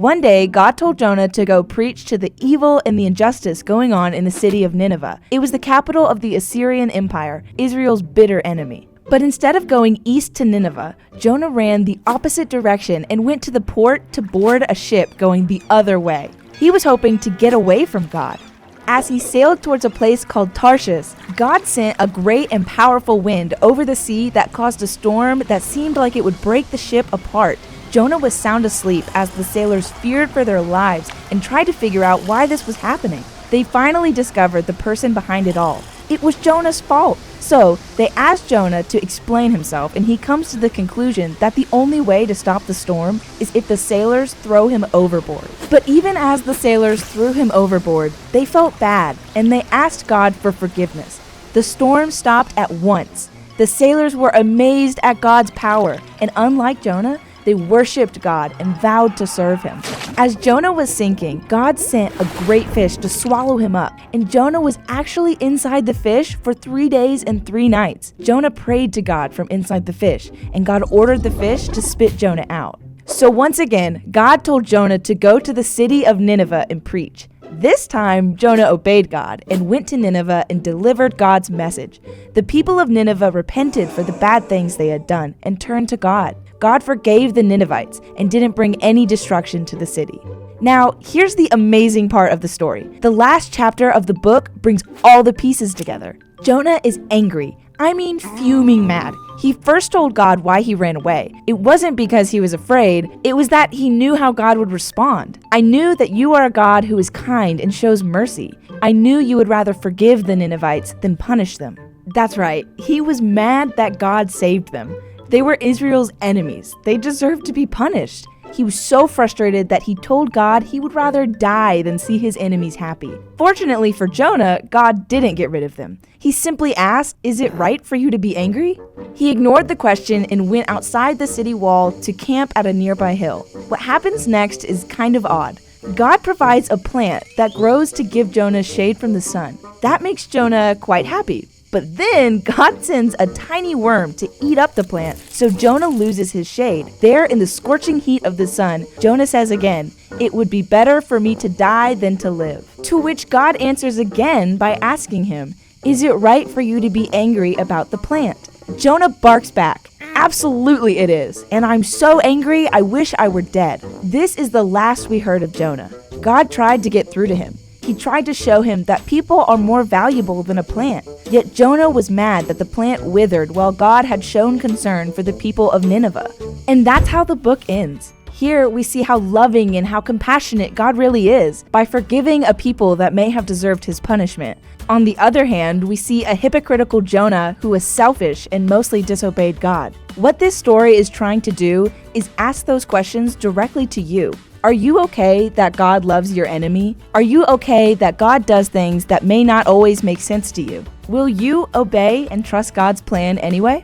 One day, God told Jonah to go preach to the evil and the injustice going on in the city of Nineveh. It was the capital of the Assyrian Empire, Israel's bitter enemy. But instead of going east to Nineveh, Jonah ran the opposite direction and went to the port to board a ship going the other way. He was hoping to get away from God. As he sailed towards a place called Tarshish, God sent a great and powerful wind over the sea that caused a storm that seemed like it would break the ship apart. Jonah was sound asleep as the sailors feared for their lives and tried to figure out why this was happening. They finally discovered the person behind it all. It was Jonah's fault. So they asked Jonah to explain himself, and he comes to the conclusion that the only way to stop the storm is if the sailors throw him overboard. But even as the sailors threw him overboard, they felt bad, and they asked God for forgiveness. The storm stopped at once. The sailors were amazed at God's power, and unlike Jonah, they worshipped God and vowed to serve him. As Jonah was sinking, God sent a great fish to swallow him up, and Jonah was actually inside the fish for 3 days and 3 nights. Jonah prayed to God from inside the fish, and God ordered the fish to spit Jonah out. So once again, God told Jonah to go to the city of Nineveh and preach. This time, Jonah obeyed God and went to Nineveh and delivered God's message. The people of Nineveh repented for the bad things they had done and turned to God. God forgave the Ninevites and didn't bring any destruction to the city. Now, here's the amazing part of the story. The last chapter of the book brings all the pieces together. Jonah is angry. I mean, fuming mad. He first told God why he ran away. It wasn't because he was afraid. It was that he knew how God would respond. I knew that you are a God who is kind and shows mercy. I knew you would rather forgive the Ninevites than punish them. That's right. He was mad that God saved them. They were Israel's enemies. They deserved to be punished. He was so frustrated that he told God he would rather die than see his enemies happy. Fortunately for Jonah, God didn't get rid of them. He simply asked, "Is it right for you to be angry?" He ignored the question and went outside the city wall to camp at a nearby hill. What happens next is kind of odd. God provides a plant that grows to give Jonah shade from the sun. That makes Jonah quite happy. But then God sends a tiny worm to eat up the plant, so Jonah loses his shade. There in the scorching heat of the sun, Jonah says again, "It would be better for me to die than to live." To which God answers again by asking him, "Is it right for you to be angry about the plant?" Jonah barks back, "Absolutely it is, and I'm so angry I wish I were dead." This is the last we heard of Jonah. God tried to get through to him. He tried to show him that people are more valuable than a plant. Yet Jonah was mad that the plant withered while God had shown concern for the people of Nineveh. And that's how the book ends. Here we see how loving and how compassionate God really is by forgiving a people that may have deserved his punishment. On the other hand, we see a hypocritical Jonah who was selfish and mostly disobeyed God. What this story is trying to do is ask those questions directly to you. Are you okay that God loves your enemy? Are you okay that God does things that may not always make sense to you? Will you obey and trust God's plan anyway?